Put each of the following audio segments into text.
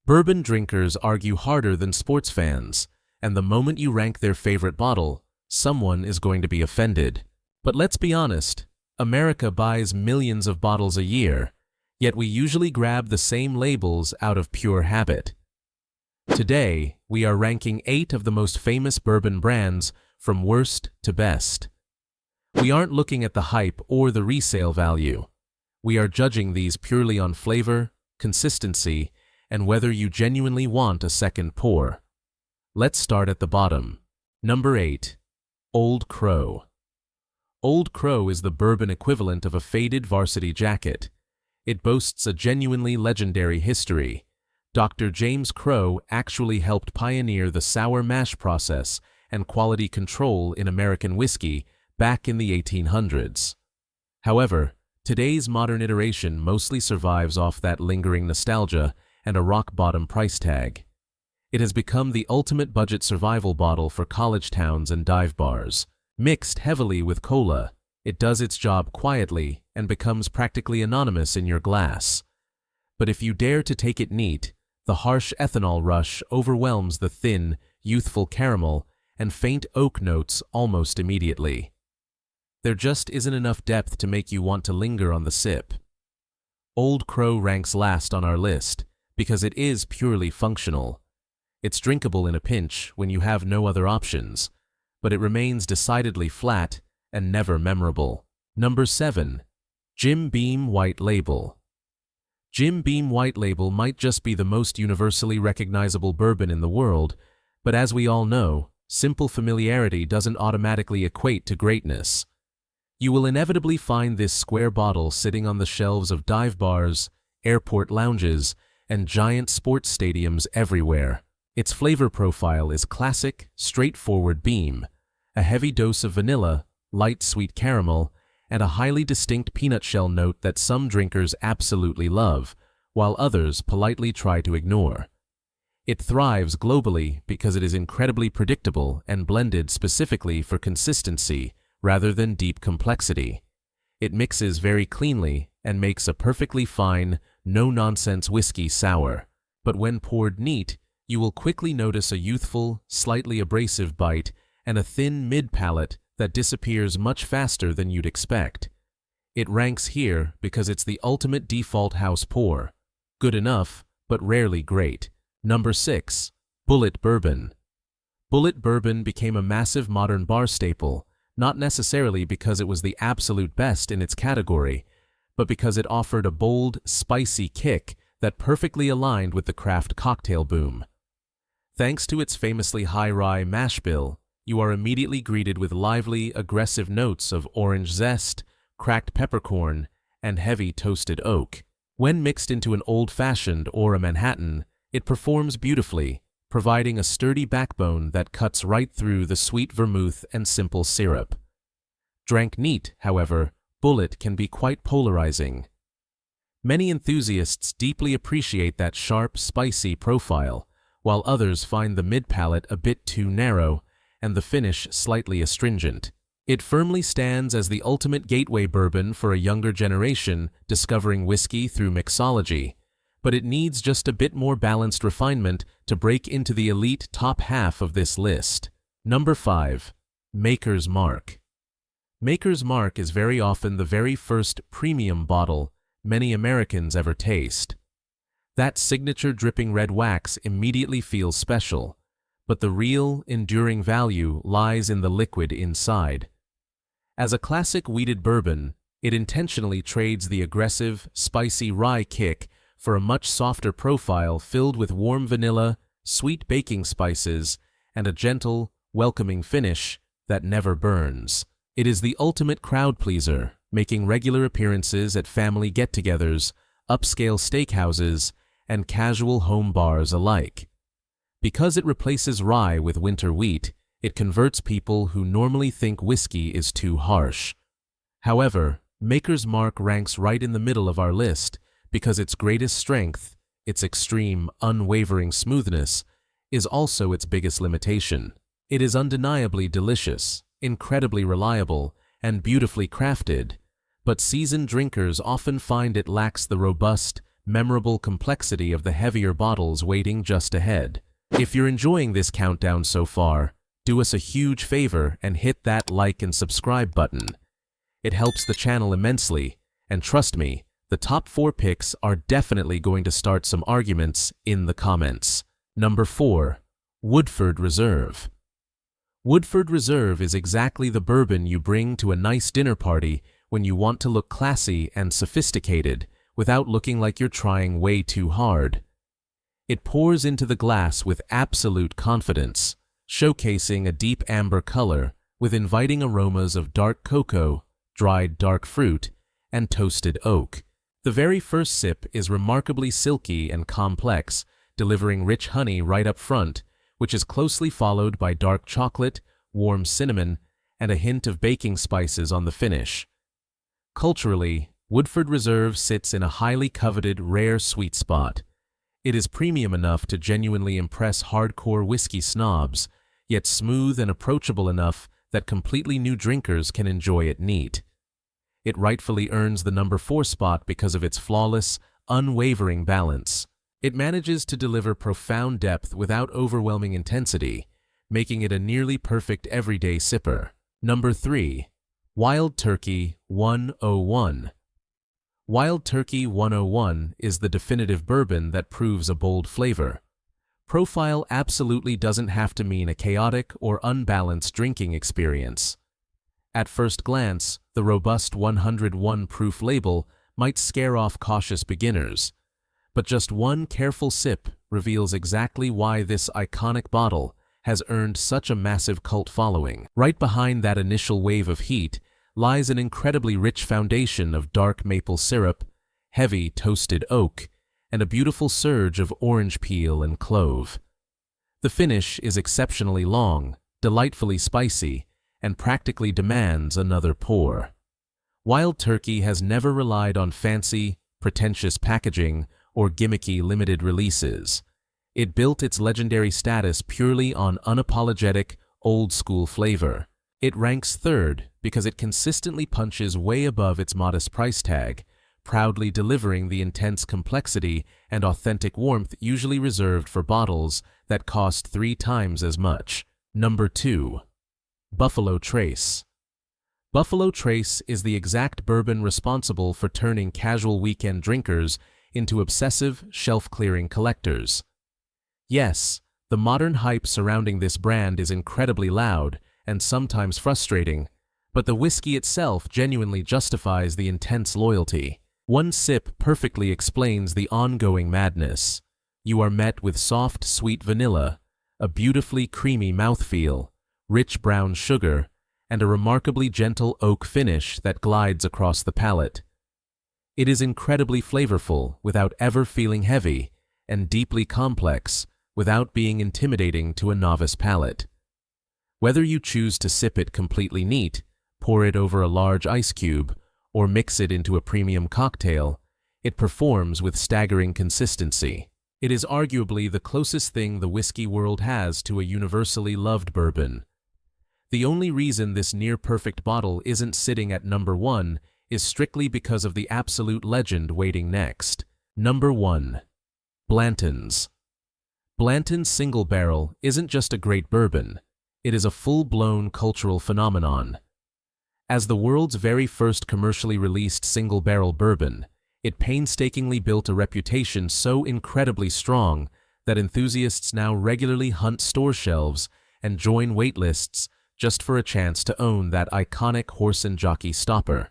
Bourbon drinkers argue harder than sports fans, and the moment you rank their favorite bottle, someone is going to be offended. But let's be honest, America buys millions of bottles a year, yet we usually grab the same labels out of pure habit. Today, we are ranking 8 of the most famous bourbon brands from worst to best. We aren't looking at the hype or the resale value. We are judging these purely on flavor, consistency, and whether you genuinely want a second pour. Let's start at the bottom. Number 8. Old Crow. Old Crow is the bourbon equivalent of a faded varsity jacket. It boasts a genuinely legendary history. Dr. James Crow actually helped pioneer the sour mash process and quality control in American whiskey back in the 1800s. However, today's modern iteration mostly survives off that lingering nostalgia and a rock-bottom price tag. It has become the ultimate budget survival bottle for college towns and dive bars. Mixed heavily with cola, it does its job quietly and becomes practically anonymous in your glass. But if you dare to take it neat, the harsh ethanol rush overwhelms the thin, youthful caramel and faint oak notes almost immediately. There just isn't enough depth to make you want to linger on the sip. Old Crow ranks last on our list because it is purely functional. It's drinkable in a pinch when you have no other options, but it remains decidedly flat and never memorable. Number 7. Jim Beam White Label. Jim Beam White Label might just be the most universally recognizable bourbon in the world, but as we all know, simple familiarity doesn't automatically equate to greatness. You will inevitably find this square bottle sitting on the shelves of dive bars, airport lounges, and giant sports stadiums everywhere. Its flavor profile is classic, straightforward Beam, a heavy dose of vanilla, light sweet caramel, and a highly distinct peanut shell note that some drinkers absolutely love, while others politely try to ignore. It thrives globally because it is incredibly predictable and blended specifically for consistency rather than deep complexity. It mixes very cleanly and makes a perfectly fine, no-nonsense whiskey sour. But when poured neat, you will quickly notice a youthful, slightly abrasive bite and a thin mid-palate that disappears much faster than you'd expect. It ranks here because it's the ultimate default house pour. Good enough, but rarely great. Number 6. Bulleit Bourbon. Bulleit Bourbon became a massive modern bar staple, not necessarily because it was the absolute best in its category, but because it offered a bold, spicy kick that perfectly aligned with the craft cocktail boom. Thanks to its famously high rye mash bill, you are immediately greeted with lively, aggressive notes of orange zest, cracked peppercorn, and heavy toasted oak. When mixed into an old-fashioned or a Manhattan, it performs beautifully, providing a sturdy backbone that cuts right through the sweet vermouth and simple syrup. Drank neat, however, Bulleit can be quite polarizing. Many enthusiasts deeply appreciate that sharp, spicy profile, while others find the mid-palate a bit too narrow and the finish slightly astringent. It firmly stands as the ultimate gateway bourbon for a younger generation discovering whiskey through mixology, but it needs just a bit more balanced refinement to break into the elite top half of this list. Number 5. Maker's Mark. Maker's Mark is very often the very first premium bottle many Americans ever taste. That signature dripping red wax immediately feels special, but the real, enduring value lies in the liquid inside. As a classic wheated bourbon, it intentionally trades the aggressive, spicy rye kick for a much softer profile filled with warm vanilla, sweet baking spices, and a gentle, welcoming finish that never burns. It is the ultimate crowd pleaser, making regular appearances at family get-togethers, upscale steakhouses, and casual home bars alike. Because it replaces rye with winter wheat, it converts people who normally think whiskey is too harsh. However, Maker's Mark ranks right in the middle of our list because its greatest strength, its extreme, unwavering smoothness, is also its biggest limitation. It is undeniably delicious, incredibly reliable, and beautifully crafted, but seasoned drinkers often find it lacks the robust, memorable complexity of the heavier bottles waiting just ahead. If you're enjoying this countdown so far, do us a huge favor and hit that like and subscribe button. It helps the channel immensely, and trust me, the top 4 picks are definitely going to start some arguments in the comments. Number 4. Woodford Reserve. Woodford Reserve is exactly the bourbon you bring to a nice dinner party when you want to look classy and sophisticated without looking like you're trying way too hard. It pours into the glass with absolute confidence, showcasing a deep amber color with inviting aromas of dark cocoa, dried dark fruit, and toasted oak. The very first sip is remarkably silky and complex, delivering rich honey right up front, which is closely followed by dark chocolate, warm cinnamon, and a hint of baking spices on the finish. Culturally, Woodford Reserve sits in a highly coveted, rare sweet spot. It is premium enough to genuinely impress hardcore whiskey snobs, yet smooth and approachable enough that completely new drinkers can enjoy it neat. It rightfully earns the number 4 spot because of its flawless, unwavering balance. It manages to deliver profound depth without overwhelming intensity, making it a nearly perfect everyday sipper. Number 3. Wild Turkey 101. Wild Turkey 101 is the definitive bourbon that proves a bold flavor. Profile absolutely doesn't have to mean a chaotic or unbalanced drinking experience. At first glance, the robust 101 proof label might scare off cautious beginners, but just one careful sip reveals exactly why this iconic bottle has earned such a massive cult following. Right behind that initial wave of heat lies an incredibly rich foundation of dark maple syrup, heavy toasted oak, and a beautiful surge of orange peel and clove. The finish is exceptionally long, delightfully spicy, and practically demands another pour. Wild Turkey has never relied on fancy, pretentious packaging or gimmicky limited releases. It built its legendary status purely on unapologetic, old-school flavor. It ranks 3rd because it consistently punches way above its modest price tag, proudly delivering the intense complexity and authentic warmth usually reserved for bottles that cost 3 times as much. Number 2. Buffalo Trace. Buffalo Trace is the exact bourbon responsible for turning casual weekend drinkers into obsessive, shelf-clearing collectors. Yes, the modern hype surrounding this brand is incredibly loud and sometimes frustrating, but the whiskey itself genuinely justifies the intense loyalty. One sip perfectly explains the ongoing madness. You are met with soft, sweet vanilla, a beautifully creamy mouthfeel, rich brown sugar, and a remarkably gentle oak finish that glides across the palate. It is incredibly flavorful without ever feeling heavy, and deeply complex without being intimidating to a novice palate. Whether you choose to sip it completely neat, pour it over a large ice cube, or mix it into a premium cocktail, it performs with staggering consistency. It is arguably the closest thing the whiskey world has to a universally loved bourbon. The only reason this near-perfect bottle isn't sitting at number 1 is strictly because of the absolute legend waiting next. Number 1. Blanton's. Blanton's Single Barrel isn't just a great bourbon, it is a full-blown cultural phenomenon. As the world's very first commercially released single-barrel bourbon, it painstakingly built a reputation so incredibly strong that enthusiasts now regularly hunt store shelves and join wait lists just for a chance to own that iconic horse and jockey stopper.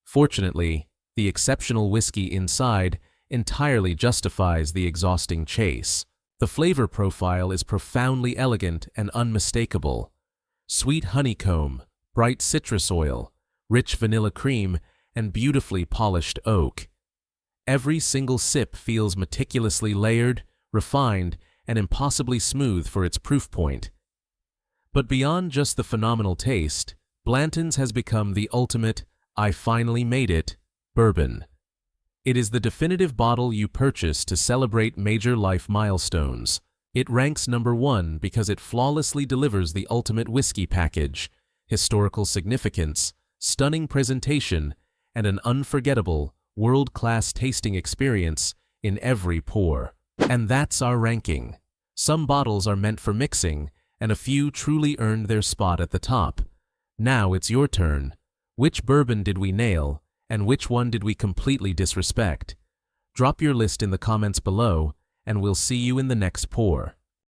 Fortunately, the exceptional whiskey inside entirely justifies the exhausting chase. The flavor profile is profoundly elegant and unmistakable. Sweet honeycomb, bright citrus oil, rich vanilla cream, and beautifully polished oak. Every single sip feels meticulously layered, refined, and impossibly smooth for its proof point. But beyond just the phenomenal taste, Blanton's has become the ultimate, "I finally made it" bourbon. It is the definitive bottle you purchase to celebrate major life milestones. It ranks number 1 because it flawlessly delivers the ultimate whiskey package: historical significance, stunning presentation, and an unforgettable, world-class tasting experience in every pour. And that's our ranking. Some bottles are meant for mixing, and a few truly earned their spot at the top. Now it's your turn. Which bourbon did we nail, and which one did we completely disrespect? Drop your list in the comments below, and we'll see you in the next pour.